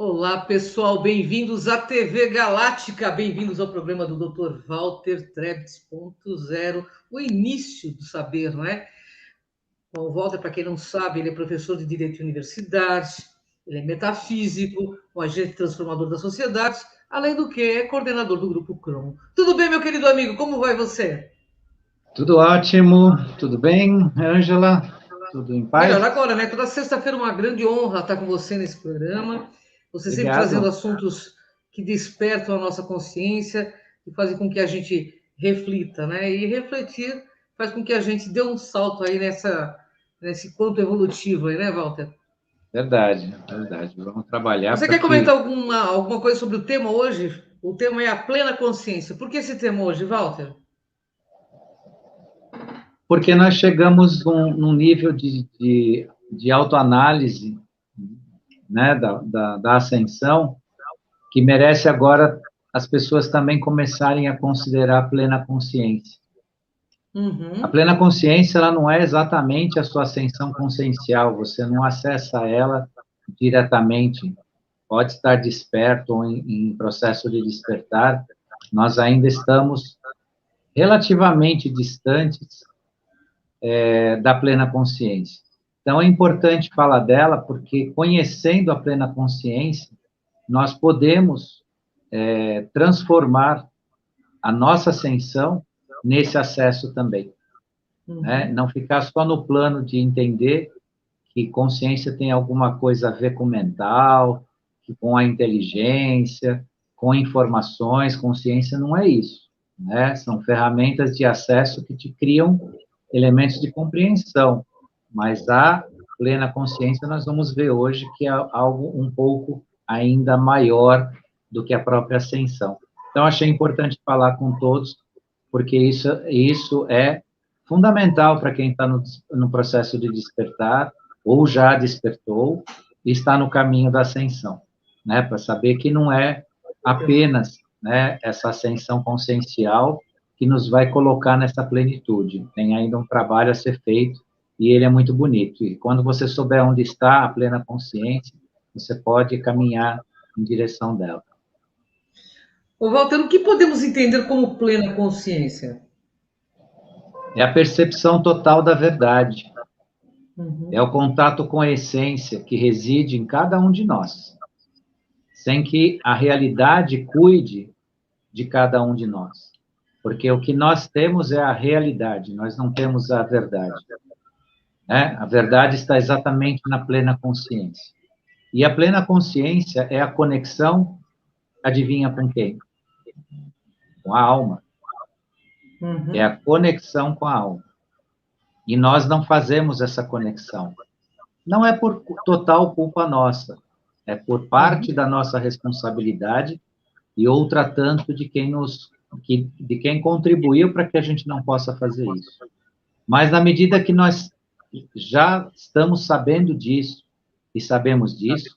Olá, pessoal, bem-vindos à TV Galáctica, bem-vindos ao programa do Dr. Walter Trebitz.0, o início do saber, não é? Bom, o Walter, para quem não sabe, ele é professor de Direito em Universidade, ele é metafísico, um agente transformador da sociedade, além do que é coordenador do Grupo CROM. Tudo bem, meu querido amigo, como vai você? Tudo ótimo, tudo bem, Ângela? Tudo em Melhor paz? agora, né? Toda sexta-feira é uma grande honra estar com você nesse programa. Você sempre trazendo Obrigado. assuntos que despertam a nossa consciência e fazem com que a gente reflita, né? E refletir faz com que a gente dê um salto aí nesse ponto evolutivo aí, né, Walter? Verdade, verdade. Vamos trabalhar Você para quer que. comentar alguma coisa sobre o tema hoje? O tema é a plena consciência. Por que esse tema hoje, Walter? Porque nós chegamos num nível de autoanálise, né, da ascensão, que merece agora as pessoas também começarem a considerar a plena consciência. A Uhum. plena consciência, ela não é exatamente a sua ascensão consciencial, você não acessa ela diretamente. Pode estar desperto ou em processo de despertar, nós ainda estamos relativamente distantes da plena consciência. Então, é importante falar dela, porque conhecendo a plena consciência, nós podemos transformar a nossa ascensão nesse acesso também, né? Uhum. Não ficar só no plano de entender que consciência tem alguma coisa a ver com mental, com a inteligência, com informações. Consciência não é isso, né? São ferramentas de acesso que te criam elementos de compreensão, mas a plena consciência nós vamos ver hoje que é algo um pouco ainda maior do que a própria ascensão. Então, achei importante falar com todos, porque isso é fundamental para quem está no processo de despertar, ou já despertou, e está no caminho da ascensão, né? Para saber que não é apenas, né, essa ascensão consciencial que nos vai colocar nessa plenitude. Tem ainda um trabalho a ser feito, e ele é muito bonito. E quando você souber onde está a plena consciência, você pode caminhar em direção dela. Ô, Walter, o que podemos entender como plena consciência? É a percepção total da verdade, é o Uhum. contato com a essência que reside em cada um de nós, sem que a realidade cuide de cada um de nós. Porque o que nós temos é a realidade, nós não temos a verdade, né? A verdade está exatamente na plena consciência. E a plena consciência é a conexão, adivinha com quem? Com a alma. É a Uhum. conexão com a alma. E nós não fazemos essa conexão. Não é por total culpa nossa, é por parte Uhum. da nossa responsabilidade e outra tanto de quem contribuiu para que a gente não possa fazer isso. Mas na medida que nós já estamos sabendo disso e sabemos disso,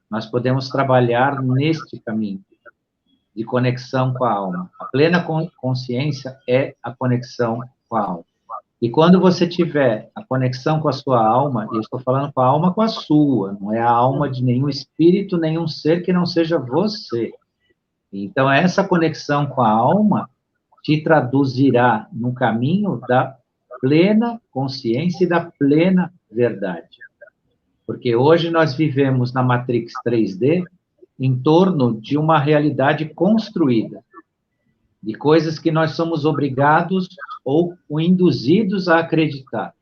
nós podemos trabalhar neste caminho de conexão com a alma. A plena consciência é a conexão com a alma. E quando você tiver a conexão com a sua alma, e eu estou falando com a alma com a sua, não é a alma de nenhum espírito, nenhum ser que não seja você. Então, essa conexão com a alma te traduzirá no caminho da plena consciência e da plena verdade. Porque hoje nós vivemos na Matrix 3D em torno de uma realidade construída, de coisas que nós somos obrigados ou induzidos a acreditar,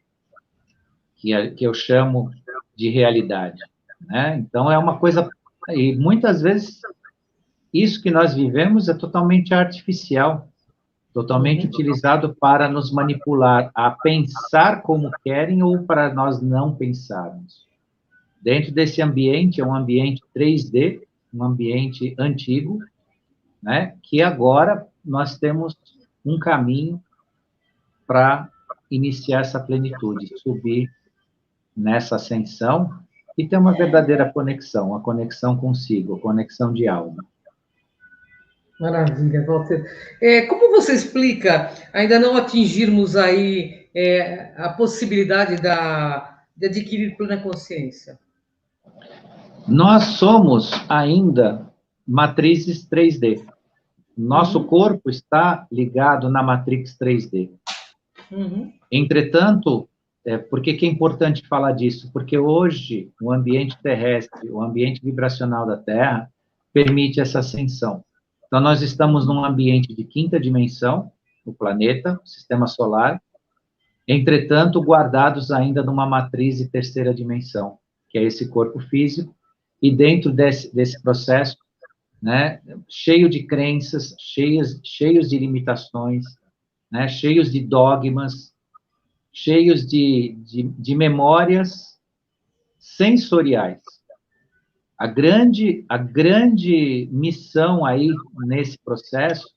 que eu chamo de realidade, né? Então, é uma coisa... E muitas vezes isso que nós vivemos é totalmente artificial, totalmente Uhum. utilizado para nos manipular a pensar como querem ou para nós não pensarmos. Dentro desse ambiente, é um ambiente 3D, um ambiente antigo, né, que agora nós temos um caminho para iniciar essa plenitude, subir nessa ascensão e ter uma verdadeira conexão, a conexão consigo, a conexão de alma. Maravilha, Walter. Como você explica ainda não atingirmos aí a possibilidade de adquirir plena consciência? Nós somos ainda matrizes 3D. Nosso corpo está ligado na matrix 3D. Entretanto, por que é importante falar disso? Porque hoje o ambiente terrestre, o ambiente vibracional da Terra, permite essa ascensão. Então, nós estamos num ambiente de quinta dimensão, o planeta, o sistema solar, entretanto, guardados ainda numa matriz de terceira dimensão, que é esse corpo físico, e dentro desse processo, né, cheio de crenças, cheios de limitações, né, cheios de dogmas, cheios de memórias sensoriais. A grande missão aí nesse processo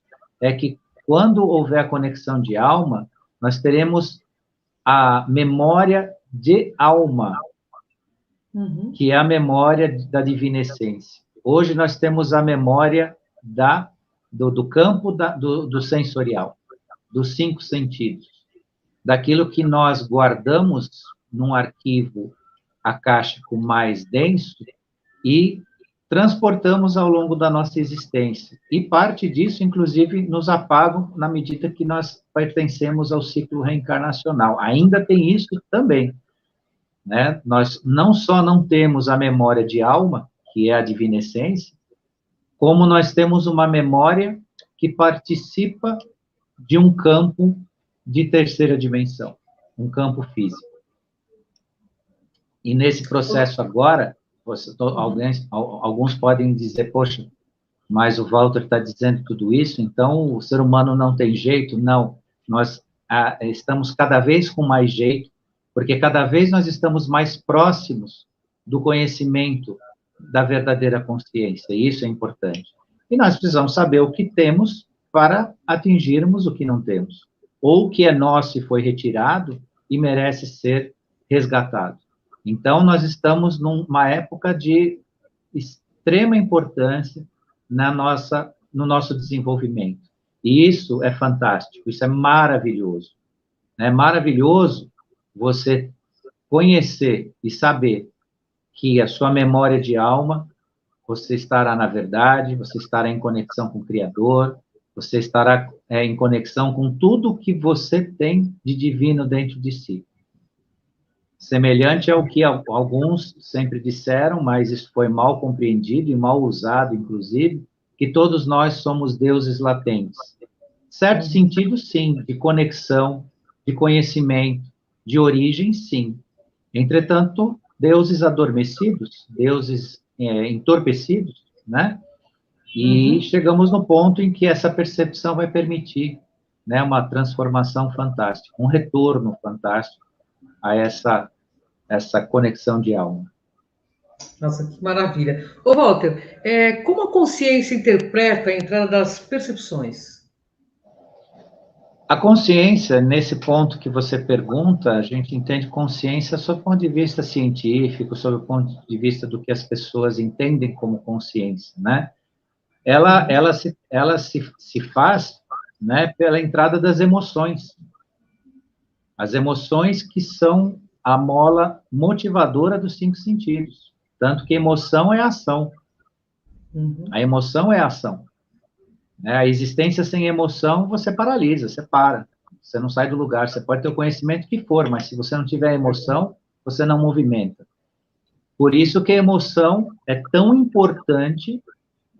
é que quando houver a conexão de alma, nós teremos a memória de alma, que é a memória da divina essência. Hoje nós temos a memória do campo do sensorial, dos 5 sentidos, daquilo que nós guardamos num arquivo akáshico mais denso e transportamos ao longo da nossa existência. E parte disso, inclusive, nos apagam na medida que nós pertencemos ao ciclo reencarnacional. Ainda tem isso também, né? Nós não só não temos a memória de alma, que é a divina essência, como nós temos uma memória que participa de um campo de terceira dimensão, um campo físico. E nesse processo agora, alguns podem dizer, poxa, mas o Walter está dizendo tudo isso, então o ser humano não tem jeito? Não, nós estamos cada vez com mais jeito, porque cada vez nós estamos mais próximos do conhecimento da verdadeira consciência, e isso é importante. E nós precisamos saber o que temos para atingirmos o que não temos, ou o que é nosso e foi retirado e merece ser resgatado. Então, nós estamos numa época de extrema importância no nosso desenvolvimento. E isso é fantástico, isso é maravilhoso. É maravilhoso você conhecer e saber que a sua memória de alma, você estará na verdade, você estará em conexão com o Criador, você estará em conexão com tudo que você tem de divino dentro de si. Semelhante ao que alguns sempre disseram, mas isso foi mal compreendido e mal usado, inclusive, que todos nós somos deuses latentes. Certo sentido, sim, de conexão, de conhecimento, de origem, sim. Entretanto, deuses adormecidos, deuses entorpecidos, né? E chegamos no ponto em que essa percepção vai permitir, né, uma transformação fantástica, um retorno fantástico a essa conexão de alma. Nossa, que maravilha. Ô, Walter, como a consciência interpreta a entrada das percepções? A consciência, nesse ponto que você pergunta, a gente entende consciência sob o ponto de vista científico, sob o ponto de vista do que as pessoas entendem como consciência, né? Ela se faz, né, pela entrada das emoções. As emoções que são a mola motivadora dos 5 sentidos. Tanto que emoção é ação. A emoção é ação. A existência sem emoção, você paralisa, você para. Você não sai do lugar. Você pode ter o conhecimento que for, mas se você não tiver emoção, você não movimenta. Por isso que a emoção é tão importante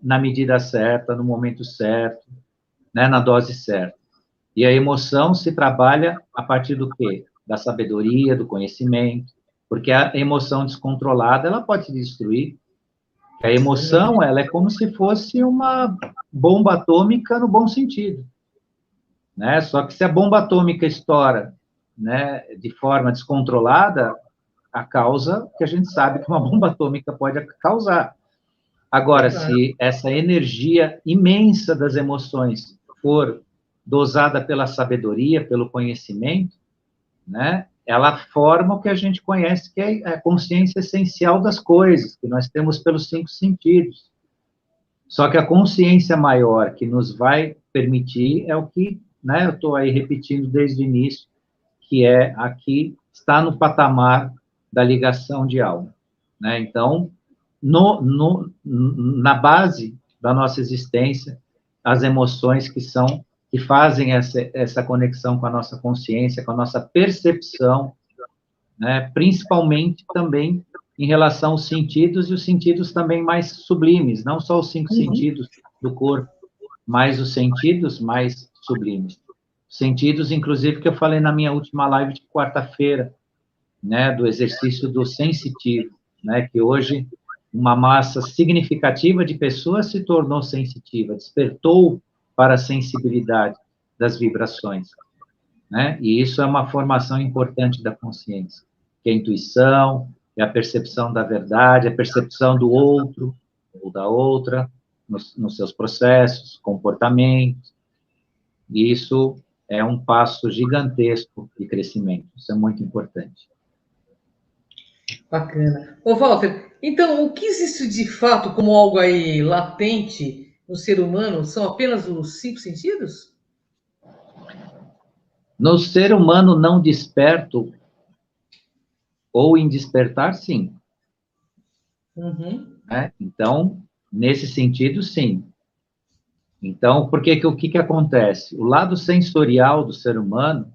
na medida certa, no momento certo, né, na dose certa. E a emoção se trabalha a partir do quê? Da sabedoria, do conhecimento, porque a emoção descontrolada, ela pode te destruir. A emoção, ela é como se fosse uma bomba atômica no bom sentido, né? Só que se a bomba atômica estoura, né, de forma descontrolada, a causa que a gente sabe que uma bomba atômica pode causar. Agora, se essa energia imensa das emoções for dosada pela sabedoria, pelo conhecimento, né, ela forma o que a gente conhece que é a consciência essencial das coisas, que nós temos pelos 5 sentidos. Só que a consciência maior que nos vai permitir é o que, né, eu estou aí repetindo desde o início, que é aqui, está no patamar da ligação de alma, né? Então, na base da nossa existência, as emoções que fazem essa conexão com a nossa consciência, com a nossa percepção, né? Principalmente também em relação aos sentidos, e os sentidos também mais sublimes, não só os 5 sentidos do corpo, mas os sentidos mais sublimes. Sentidos, inclusive, que eu falei na minha última live de quarta-feira, né, do exercício do sensitivo, né, que hoje uma massa significativa de pessoas se tornou sensitiva, despertou para a sensibilidade das vibrações, né? E isso é uma formação importante da consciência, que é a intuição, é a percepção da verdade, a percepção do outro ou da outra, nos seus processos, comportamentos. E isso é um passo gigantesco de crescimento. Isso é muito importante. Bacana. Ô, Walter, então, o que existe de fato como algo aí latente no ser humano são apenas os 5 sentidos? No ser humano não desperto, ou em despertar, sim. Né? Então, nesse sentido, sim. Então, o que acontece? O lado sensorial do ser humano,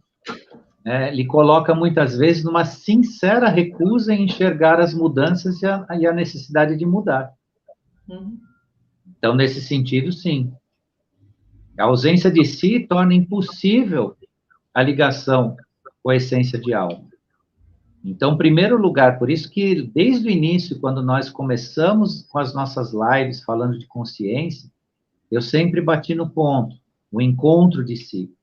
né, ele coloca muitas vezes numa sincera recusa em enxergar as mudanças e a necessidade de mudar. Então, nesse sentido, sim. A ausência de si torna impossível a ligação com a essência de alma. Então, em primeiro lugar, por isso que desde o início, quando nós começamos com as nossas lives falando de consciência, eu sempre bati no ponto, o encontro de si.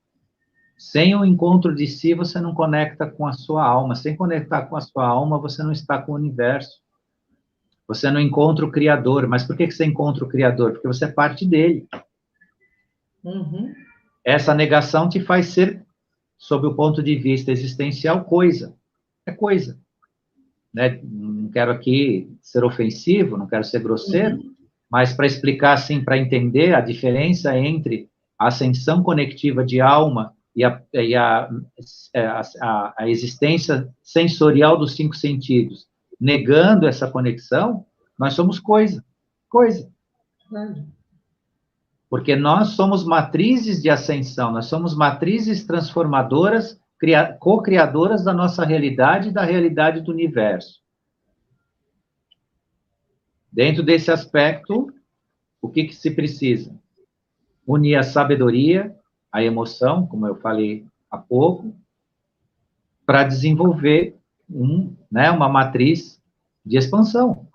Sem o encontro de si, você não conecta com a sua alma. Sem conectar com a sua alma, você não está com o universo. Você não encontra o Criador. Mas por que você encontra o Criador? Porque você é parte dele. Essa negação te faz ser, sob o ponto de vista existencial, coisa. É coisa. Né? Não quero aqui ser ofensivo, não quero ser grosseiro, mas para explicar, assim, para entender a diferença entre a ascensão conectiva de alma e a existência sensorial dos 5 sentidos, negando essa conexão, nós somos coisa. Coisa. Porque nós somos matrizes de ascensão, nós somos matrizes transformadoras, co-criadoras da nossa realidade e da realidade do universo. Dentro desse aspecto, o que se precisa? Unir a sabedoria, a emoção, como eu falei há pouco, para desenvolver uma matriz de expansão.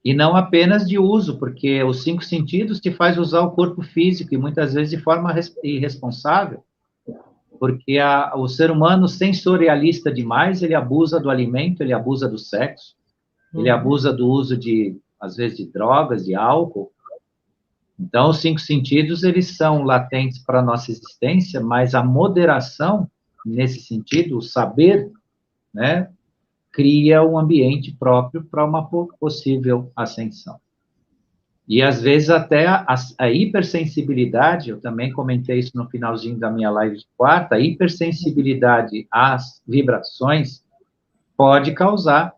E não apenas de uso, porque os 5 sentidos te faz usar o corpo físico, e muitas vezes de forma irresponsável, porque o ser humano sensorialista demais, ele abusa do alimento, ele abusa do sexo, ele abusa do uso às vezes, de drogas, de álcool. Então, os 5 sentidos, eles são latentes para a nossa existência, mas a moderação, nesse sentido, o saber, né, cria um ambiente próprio para uma possível ascensão. E, às vezes, até a hipersensibilidade, eu também comentei isso no finalzinho da minha live de quarta, a hipersensibilidade às vibrações pode causar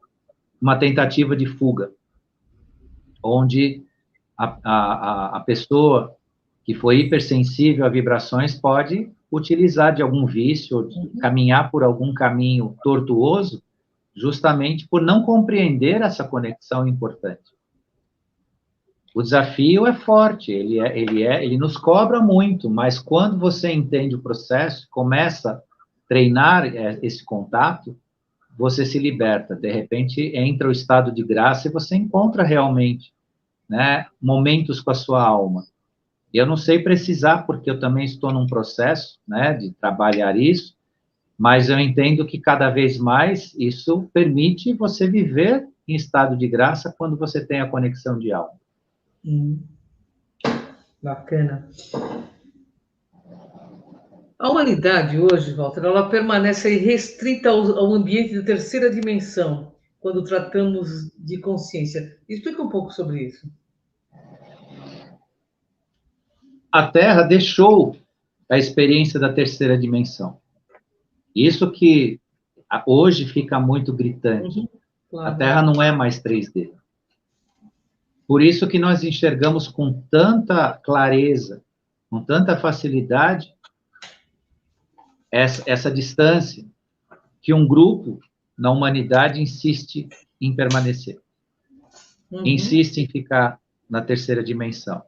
uma tentativa de fuga, onde a pessoa que foi hipersensível a vibrações pode utilizar de algum vício, ou de caminhar por algum caminho tortuoso, justamente por não compreender essa conexão importante. O desafio é forte, ele nos cobra muito, mas quando você entende o processo, começa a treinar esse contato, você se liberta. De repente, entra o estado de graça e você encontra realmente, né, momentos com a sua alma. E eu não sei precisar, porque eu também estou num processo, né, de trabalhar isso, mas eu entendo que cada vez mais isso permite você viver em estado de graça quando você tem a conexão de alma. Bacana. A humanidade hoje, Walter, ela permanece restrita ao ambiente da terceira dimensão, quando tratamos de consciência. Explica um pouco sobre isso. A Terra deixou a experiência da terceira dimensão. Isso que hoje fica muito gritante. Claro. A Terra não é mais 3D. Por isso que nós enxergamos com tanta clareza, com tanta facilidade, essa distância que um grupo na humanidade insiste em permanecer, insiste em ficar na terceira dimensão.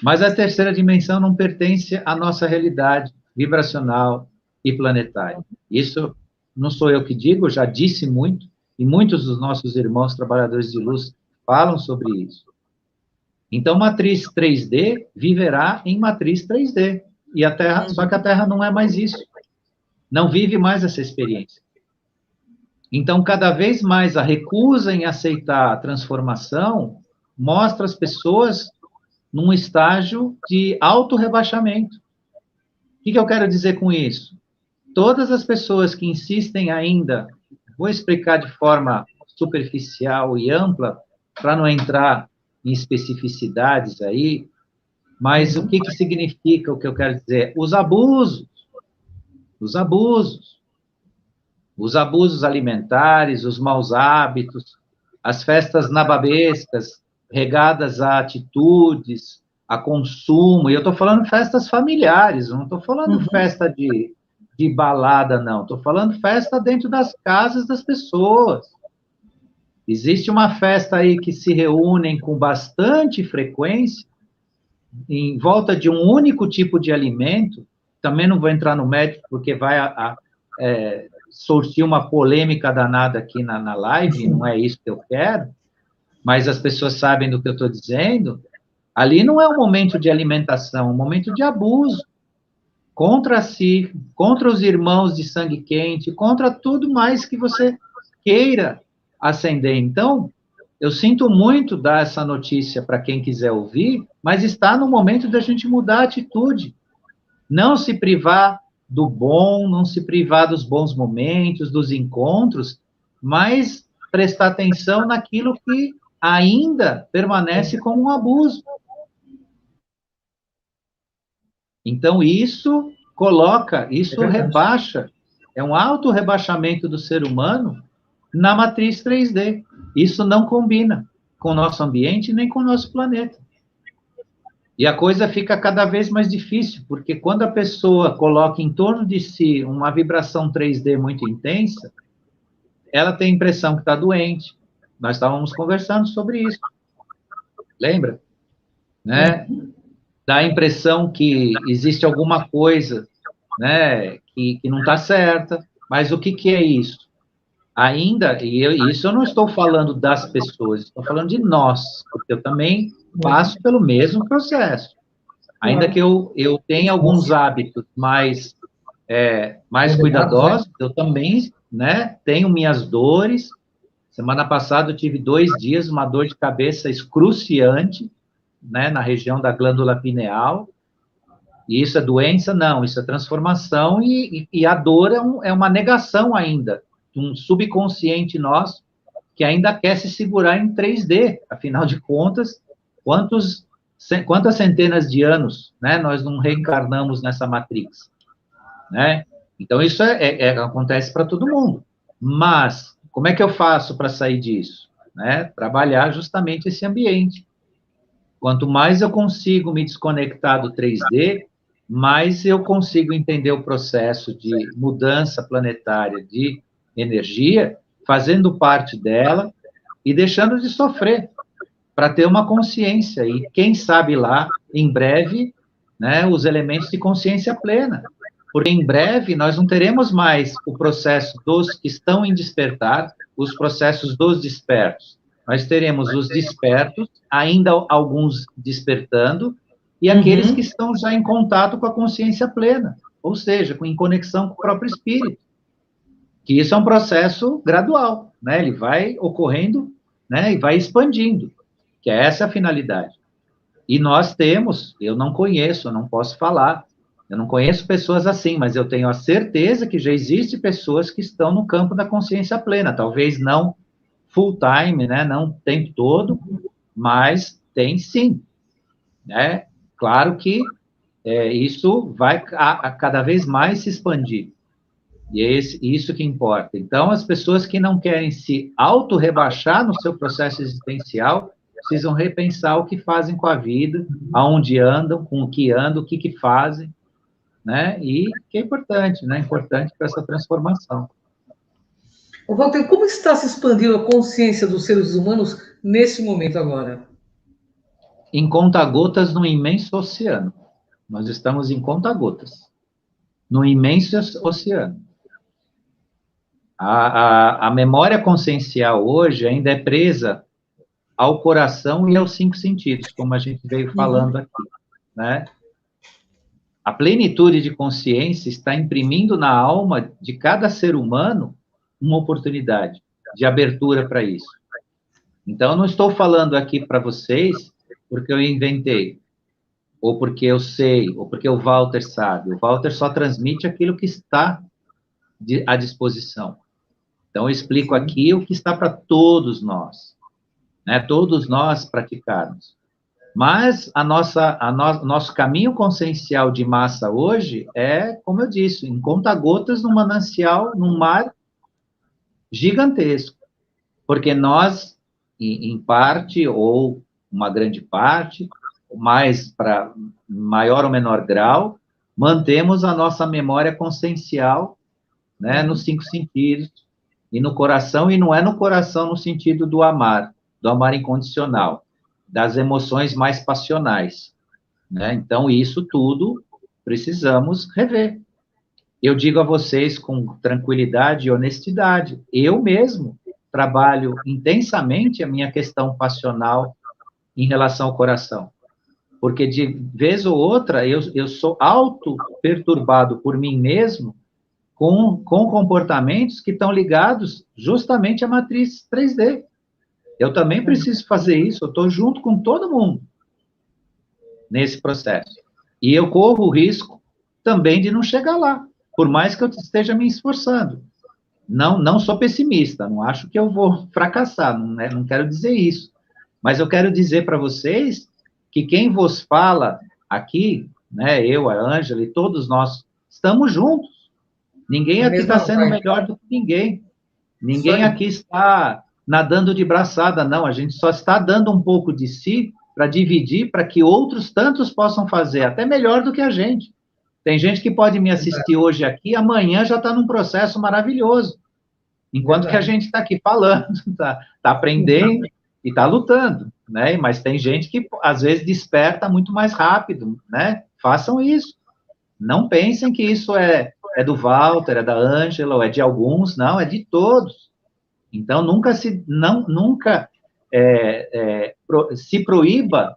Mas a terceira dimensão não pertence à nossa realidade vibracional e planetária. Isso não sou eu que digo, eu já disse muito, e muitos dos nossos irmãos trabalhadores de luz falam sobre isso. Então, matriz 3D viverá em matriz 3D. E a Terra, só que a Terra não é mais isso. Não vive mais essa experiência. Então, cada vez mais a recusa em aceitar a transformação mostra as pessoas num estágio de auto-rebaixamento. O que eu quero dizer com isso? Todas as pessoas que insistem ainda, vou explicar de forma superficial e ampla, para não entrar em especificidades aí, mas o que significa o que eu quero dizer? Os abusos alimentares, os maus hábitos, as festas nababescas, regadas a atitudes, a consumo, e eu estou falando festas familiares, não estou falando festa de balada, não, estou falando festa dentro das casas das pessoas. Existe uma festa aí que se reúnem com bastante frequência, em volta de um único tipo de alimento, também não vou entrar no mérito, porque vai sortir uma polêmica danada aqui na live, não é isso que eu quero, mas as pessoas sabem do que eu estou dizendo. Ali não é um momento de alimentação, é um momento de abuso contra si, contra os irmãos de sangue quente, contra tudo mais que você queira ascender. Então, eu sinto muito dar essa notícia para quem quiser ouvir, mas está no momento da gente mudar a atitude. Não se privar do bom, não se privar dos bons momentos, dos encontros, mas prestar atenção naquilo que ainda permanece como um abuso. Então, isso rebaixa, é um auto-rebaixamento do ser humano na matriz 3D. Isso não combina com o nosso ambiente nem com o nosso planeta. E a coisa fica cada vez mais difícil, porque quando a pessoa coloca em torno de si uma vibração 3D muito intensa, ela tem a impressão que está doente. Nós estávamos conversando sobre isso. Lembra? Né? Dá a impressão que existe alguma coisa, né, que não está certa. Mas o que é isso? Ainda, isso eu não estou falando das pessoas, estou falando de nós, porque eu também passo pelo mesmo processo. Ainda que eu tenha alguns hábitos mais cuidadosos, eu também, né, tenho minhas dores. Semana passada eu tive 2 dias, uma dor de cabeça excruciante, né, na região da glândula pineal. E isso é doença? Não, isso é transformação, e a dor é uma negação ainda, um subconsciente nosso que ainda quer se segurar em 3D. Afinal de contas, quantas centenas de anos, né, nós não reencarnamos nessa matrix, né? Então, isso acontece para todo mundo. Mas, como é que eu faço para sair disso? Né? Trabalhar justamente esse ambiente. Quanto mais eu consigo me desconectar do 3D, mais eu consigo entender o processo de mudança planetária de energia, fazendo parte dela e deixando de sofrer, para ter uma consciência. E quem sabe lá, em breve, né, os elementos de consciência plena. Porque em breve nós não teremos mais o processo dos que estão em despertar, os processos dos despertos. Nós teremos os despertos, ainda alguns despertando, e aqueles que estão já em contato com a consciência plena, ou seja, em conexão com o próprio espírito. Que isso é um processo gradual, né? Ele vai ocorrendo, né, e vai expandindo, que é essa a finalidade. E nós temos, eu não conheço, eu não posso falar, eu não conheço pessoas assim, mas eu tenho a certeza que já existem pessoas que estão no campo da consciência plena, talvez não full time, né, não o tempo todo, mas tem sim, né? Claro que isso vai cada vez mais se expandir. E é isso que importa. Então, as pessoas que não querem se auto-rebaixar no seu processo existencial, precisam repensar o que fazem com a vida, aonde andam, com o que fazem, né? E que é importante, né? Importante para essa transformação. Ô, Walter, como está se expandindo a consciência dos seres humanos nesse momento agora? Em conta-gotas no imenso oceano. Nós estamos em conta-gotas, no imenso oceano. A memória consciencial hoje ainda é presa ao coração e aos 5 sentidos, como a gente veio falando aqui, né? A plenitude de consciência está imprimindo na alma de cada ser humano uma oportunidade de abertura para isso. Então, eu não estou falando aqui para vocês porque eu inventei, ou porque eu sei, ou porque o Walter sabe. O Walter só transmite aquilo que está à disposição. Então, eu explico aqui o que está para todos nós, né? Todos nós praticarmos. Mas nosso caminho consciencial de massa hoje é, como eu disse, em conta-gotas num manancial, num mar gigantesco. Porque nós, em parte, ou uma grande parte, mais para maior ou menor grau, mantemos a nossa memória consciencial, né, nos 5 sentidos, e no coração, e não é no coração no sentido do amar incondicional, das emoções mais passionais, né? Então, isso tudo precisamos rever. Eu digo a vocês com tranquilidade e honestidade, eu mesmo trabalho intensamente a minha questão passional em relação ao coração, porque de vez ou outra eu sou auto-perturbado por mim mesmo com comportamentos que estão ligados justamente à matriz 3D. Eu também preciso fazer isso, eu estou junto com todo mundo nesse processo. E eu corro o risco também de não chegar lá, por mais que eu esteja me esforçando. Não sou pessimista, não acho que eu vou fracassar, não quero dizer isso. Mas eu quero dizer para vocês que quem vos fala aqui, né, eu, a Ângela e todos nós, estamos juntos. Ninguém aqui está sendo melhor do que ninguém. Ninguém aqui está nadando de braçada, não. A gente só está dando um pouco de si para dividir, para que outros tantos possam fazer, até melhor do que a gente. Tem gente que pode me assistir hoje aqui, amanhã já está num processo maravilhoso. Enquanto que a gente está aqui falando, está aprendendo e está lutando, né? Mas tem gente que, às vezes, desperta muito mais rápido, né? Façam isso. Não pensem que isso é do Walter, é da Ângela, ou é de alguns, não, é de todos. Então, nunca se proíba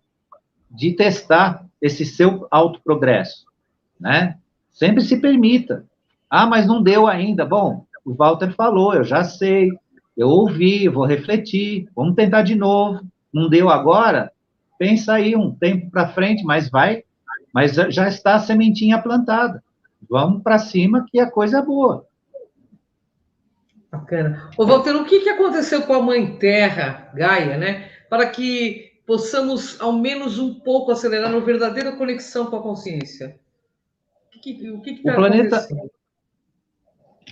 de testar esse seu autoprogresso, né? Sempre se permita. Ah, mas não deu ainda. Bom, o Walter falou, eu já sei, eu ouvi, eu vou refletir, vamos tentar de novo. Não deu agora? Pensa aí um tempo para frente, mas já está a sementinha plantada. Vamos para cima que a coisa é boa. Bacana. Ô, Walter, o que aconteceu com a Mãe Terra, Gaia, né? Para que possamos, ao menos um pouco, acelerar uma verdadeira conexão com a consciência? O que está acontecendo?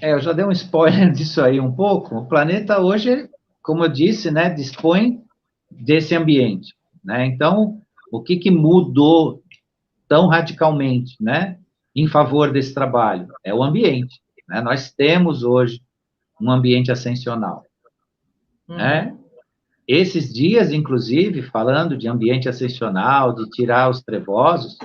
Eu já dei um spoiler disso aí um pouco. O planeta hoje, como eu disse, né, dispõe desse ambiente, né? Então, o que mudou tão radicalmente, né, em favor desse trabalho? É o ambiente, né? Nós temos hoje um ambiente ascensional, né? Esses dias, inclusive, falando de ambiente ascensional, de tirar os trevosos,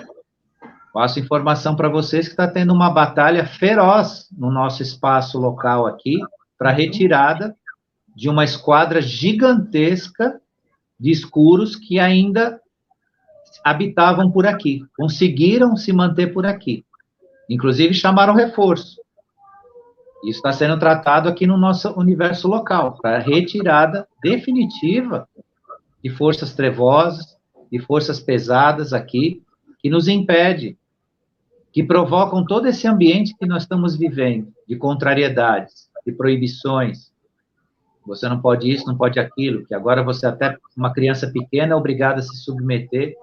passo informação para vocês que está tendo uma batalha feroz no nosso espaço local aqui, para retirada de uma esquadra gigantesca de escuros que ainda habitavam por aqui, conseguiram se manter por aqui. Inclusive, chamaram reforço. Isso está sendo tratado aqui no nosso universo local, para retirada definitiva de forças trevosas, de forças pesadas aqui, que nos impede, que provocam todo esse ambiente que nós estamos vivendo, de contrariedades, de proibições. Você não pode isso, não pode aquilo, que agora você até, uma criança pequena, é obrigada a se submeter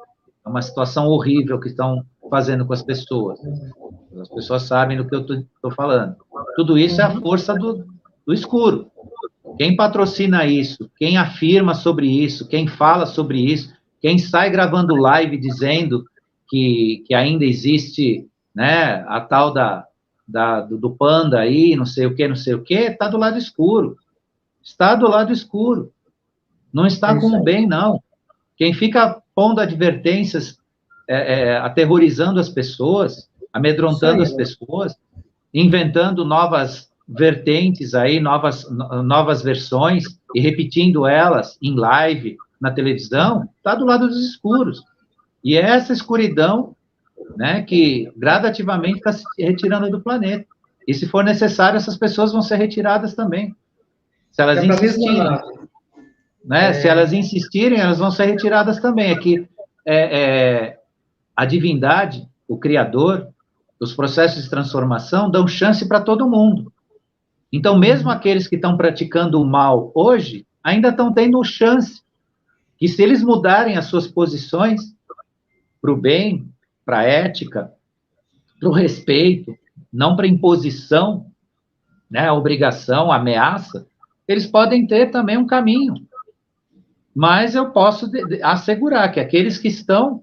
a uma situação horrível que estão fazendo com as pessoas. As pessoas sabem do que eu estou falando. Tudo isso é a força do escuro. Quem patrocina isso, quem afirma sobre isso, quem fala sobre isso, quem sai gravando live dizendo que ainda existe, né, a tal do panda aí, não sei o que, está do lado escuro. Está do lado escuro. Não está com o bem, não. Quem fica pondo advertências, aterrorizando as pessoas, amedrontando as pessoas, inventando novas vertentes aí, novas versões, e repetindo elas em live, na televisão, está do lado dos escuros. E é essa escuridão, né, que gradativamente está se retirando do planeta. E se for necessário, essas pessoas vão ser retiradas também. Se elas insistirem, né? Se elas insistirem, elas vão ser retiradas também. Aqui, a divindade, o Criador, os processos de transformação dão chance para todo mundo. Então, mesmo aqueles que estão praticando o mal hoje, ainda estão tendo chance. Que se eles mudarem as suas posições para o bem, para a ética, para o respeito, não para imposição, né, obrigação, ameaça, eles podem ter também um caminho. Mas eu posso assegurar que aqueles que estão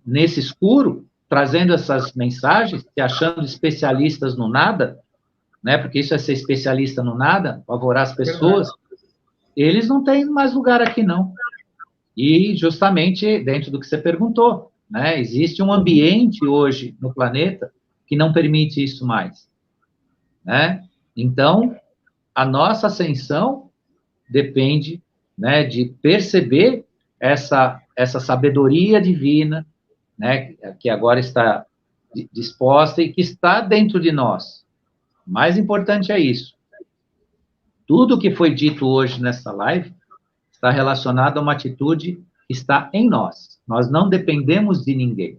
nesse escuro, trazendo essas mensagens, se achando especialistas no nada, né, porque isso é ser especialista no nada, favorar as pessoas, eles não têm mais lugar aqui, não. E, justamente, dentro do que você perguntou, né, existe um ambiente hoje no planeta que não permite isso mais. Né? Então, a nossa ascensão depende, né, de perceber essa sabedoria divina, né, que agora está disposta e que está dentro de nós. O mais importante é isso. Tudo que foi dito hoje nessa live está relacionado a uma atitude que está em nós. Nós não dependemos de ninguém.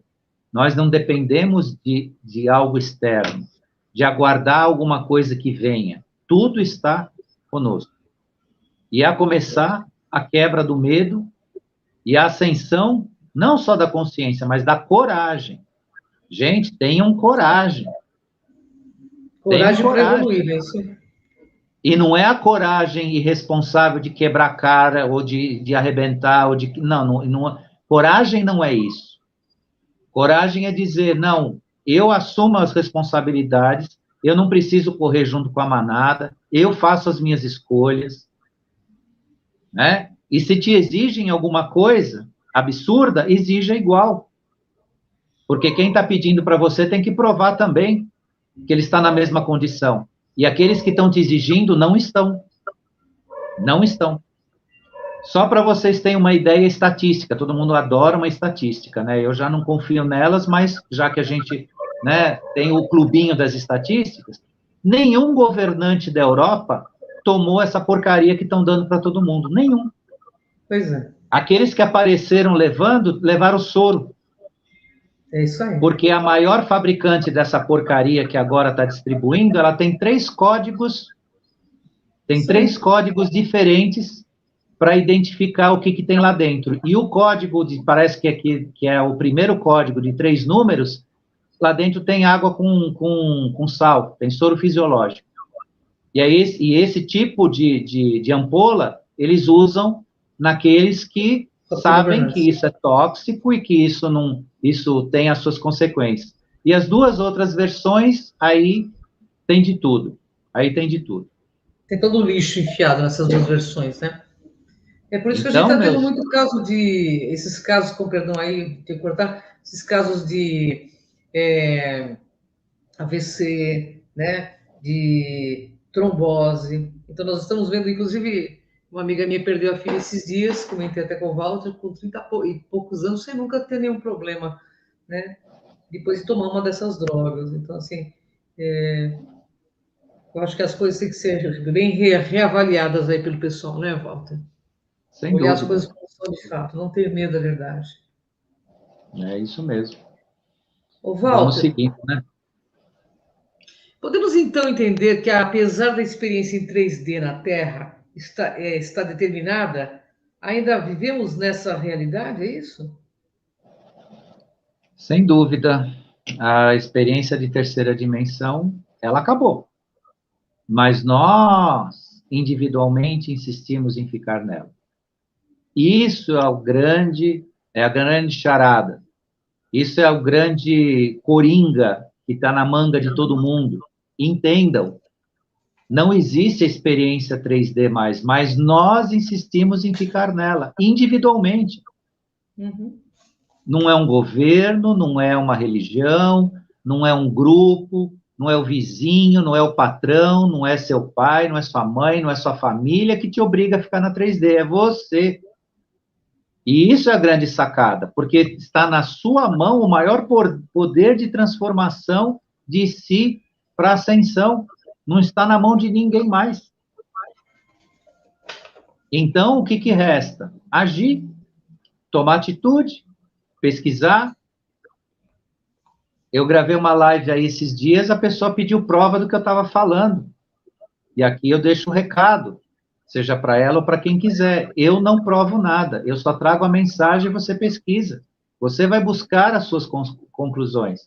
Nós não dependemos de algo externo, de aguardar alguma coisa que venha. Tudo está conosco. E a começar a quebra do medo e a ascensão, não só da consciência, mas da coragem. Gente, tenham coragem. Coragem para evoluir, é isso. E não é a coragem irresponsável de quebrar a cara, ou de arrebentar, ou de... Não, coragem não é isso. Coragem é dizer, não, eu assumo as responsabilidades, eu não preciso correr junto com a manada, eu faço as minhas escolhas, né? E se te exigem alguma coisa absurda, exija igual. Porque quem está pedindo para você tem que provar também que ele está na mesma condição. E aqueles que estão te exigindo não estão. Não estão. Só para vocês terem uma ideia estatística, todo mundo adora uma estatística, né? Eu já não confio nelas, mas já que a gente, né, tem o clubinho das estatísticas, nenhum governante da Europa tomou essa porcaria que estão dando para todo mundo. Nenhum. Pois é. Aqueles que apareceram levaram soro. É isso aí. Porque a maior fabricante dessa porcaria que agora está distribuindo, ela tem 3 códigos, tem 3 códigos diferentes para identificar o que tem lá dentro. E o código, parece que é o primeiro código de 3 números, lá dentro tem água com sal, tem soro fisiológico. E esse tipo de ampola, eles usam naqueles que sabem que isso é tóxico e que isso tem as suas consequências. E as 2 outras versões, aí tem de tudo. Aí tem de tudo. Tem todo o lixo enfiado nessas 2 versões, né? É por isso que a gente está tendo muito caso esses casos, com perdão aí, tem que cortar, esses casos de AVC, né? De trombose. Então, nós estamos vendo, inclusive, uma amiga minha perdeu a filha esses dias, comentei até com o Walter, com 30 e poucos anos, sem nunca ter nenhum problema, né? Depois de tomar uma dessas drogas. Então, assim, eu acho que as coisas têm que ser bem reavaliadas aí pelo pessoal, né, Walter? Sem Olhar dúvida. as coisas como são de fato, não ter medo da verdade. É isso mesmo. Ô, Walter, vamos seguindo, né? Podemos então entender que, apesar da experiência em 3D na Terra está determinada, ainda vivemos nessa realidade, é isso? Sem dúvida. A experiência de terceira dimensão, ela acabou. Mas nós individualmente insistimos em ficar nela. Isso é a grande charada. Isso é o grande coringa que está na manga de todo mundo. Entendam, não existe a experiência 3D mais, mas nós insistimos em ficar nela, individualmente. Uhum. Não é um governo, não é uma religião, não é um grupo, não é o vizinho, não é o patrão, não é seu pai, não é sua mãe, não é sua família que te obriga a ficar na 3D, é você. E isso é a grande sacada, porque está na sua mão o maior poder de transformação de si para ascensão. Não está na mão de ninguém mais. Então, o que resta? Agir, tomar atitude, pesquisar. Eu gravei uma live aí esses dias, a pessoa pediu prova do que eu estava falando. E aqui eu deixo um recado, seja para ela ou para quem quiser. Eu não provo nada, eu só trago a mensagem e você pesquisa. Você vai buscar as suas conclusões.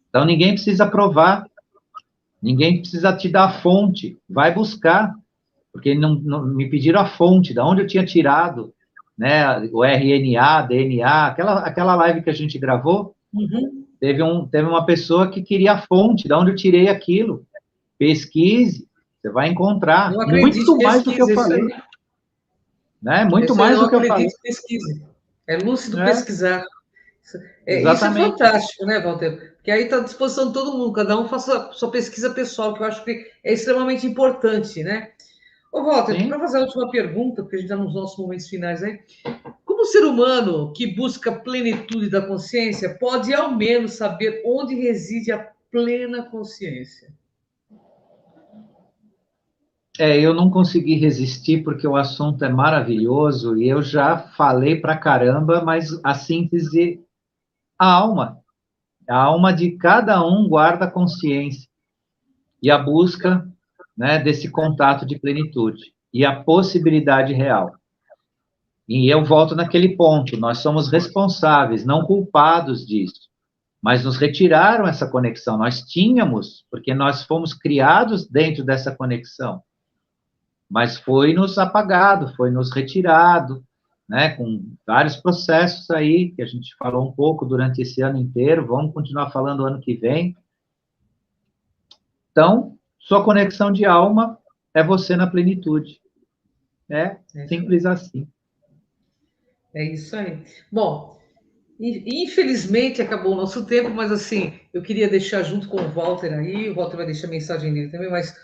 Então, ninguém precisa provar, ninguém precisa te dar a fonte. Vai buscar, porque não me pediram a fonte, de onde eu tinha tirado, né, o RNA, DNA, aquela live que a gente gravou, teve uma pessoa que queria a fonte, de onde eu tirei aquilo. Pesquise, você vai encontrar muito mais do que eu falei. Né? Muito mais do que eu falei. Pesquise. É lúcido pesquisar. Isso é fantástico, né, Walter? Porque aí está à disposição de todo mundo, cada um faça sua pesquisa pessoal, que eu acho que é extremamente importante, né? Ô, Walter, para fazer a última pergunta, porque a gente está nos nossos momentos finais aí, como o ser humano que busca a plenitude da consciência pode, ao menos, saber onde reside a plena consciência? Eu não consegui resistir porque o assunto é maravilhoso e eu já falei pra caramba, mas a síntese, a alma de cada um guarda a consciência e a busca, né, desse contato de plenitude e a possibilidade real. E eu volto naquele ponto, nós somos responsáveis, não culpados disso, mas nos retiraram essa conexão, nós tínhamos, porque nós fomos criados dentro dessa conexão, mas foi nos apagado, foi nos retirado, né, com vários processos aí, que a gente falou um pouco durante esse ano inteiro, vamos continuar falando ano que vem. Então, sua conexão de alma é você na plenitude. É simples assim. É isso aí. Bom, infelizmente acabou o nosso tempo, mas assim, eu queria deixar junto com o Walter aí, o Walter vai deixar a mensagem dele também, mas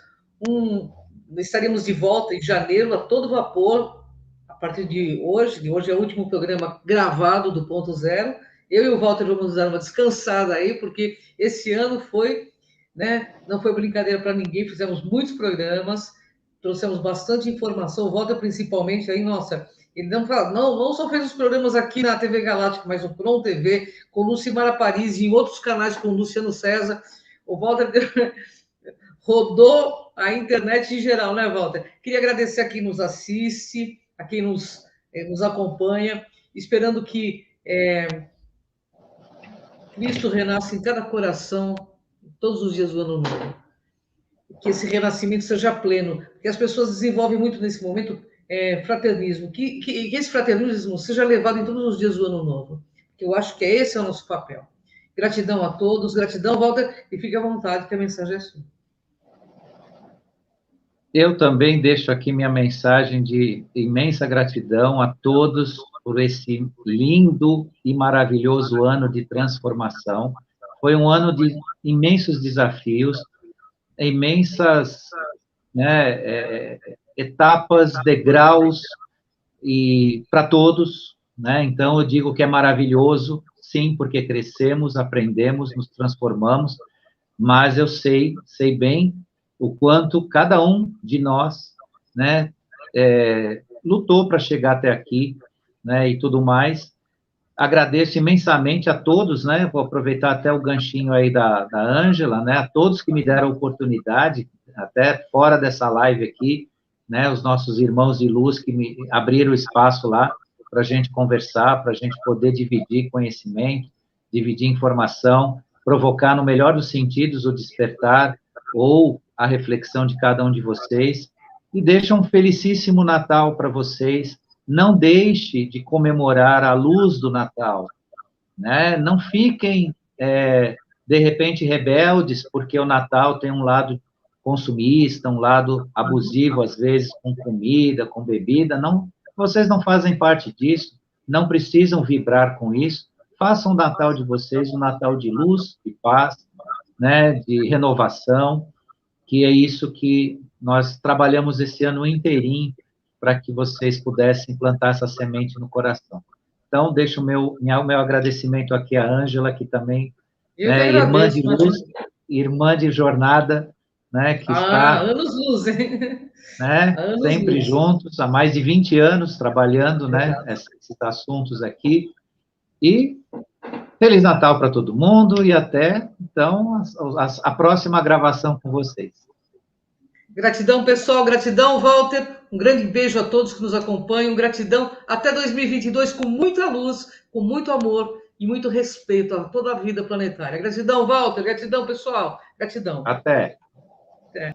estaremos de volta em janeiro a todo vapor, a partir de hoje é o último programa gravado do Ponto Zero. Eu e o Walter vamos dar uma descansada aí, porque esse ano foi, né, não foi brincadeira para ninguém, fizemos muitos programas, trouxemos bastante informação, o Walter principalmente aí, nossa, ele não só fez os programas aqui na TV Galáctica, mas no Prom TV, com Lucimara Paris e em outros canais com o Luciano César. O Walter rodou a internet em geral, né, Walter? Queria agradecer a quem nos assiste, a quem nos acompanha, esperando que Cristo renasça em cada coração, todos os dias do ano novo. Que esse renascimento seja pleno, que as pessoas desenvolvem muito nesse momento fraternismo, que esse fraternismo seja levado em todos os dias do ano novo, que eu acho que esse é o nosso papel. Gratidão a todos, gratidão, Walter, e fique à vontade, que a mensagem é sua. Eu também deixo aqui minha mensagem de imensa gratidão a todos por esse lindo e maravilhoso ano de transformação. Foi um ano de imensos desafios, imensas, né, etapas, degraus, e para todos, né? Então eu digo que é maravilhoso, sim, porque crescemos, aprendemos, nos transformamos, mas eu sei bem o quanto cada um de nós, né, lutou para chegar até aqui, né, e tudo mais. Agradeço imensamente a todos, né, vou aproveitar até o ganchinho aí da Ângela, né, a todos que me deram a oportunidade, até fora dessa live aqui, né, os nossos irmãos de luz que me abriram espaço lá para a gente conversar, para a gente poder dividir conhecimento, dividir informação, provocar no melhor dos sentidos o despertar ou a reflexão de cada um de vocês. e deixo um felicíssimo Natal para vocês. Não deixe de comemorar a luz do Natal, né? Não fiquem, de repente, rebeldes, porque o Natal tem um lado consumista, um lado abusivo, às vezes, com comida, com bebida. Não, vocês não fazem parte disso, não precisam vibrar com isso. Façam o Natal de vocês um Natal de luz, de paz, né, de renovação, que é isso que nós trabalhamos esse ano inteirinho para que vocês pudessem plantar essa semente no coração. Então, deixo o meu agradecimento aqui à Ângela, que também, né, irmã de luz, irmã de jornada, né, que está... anos-luz, hein? Né, sempre juntos, há mais de 20 anos trabalhando, né, esses assuntos aqui. E Feliz Natal para todo mundo e até, então, a próxima gravação com vocês. Gratidão, pessoal. Gratidão, Walter. Um grande beijo a todos que nos acompanham. Gratidão. Até 2022 com muita luz, com muito amor e muito respeito a toda a vida planetária. Gratidão, Walter. Gratidão, pessoal. Gratidão. Até. Até.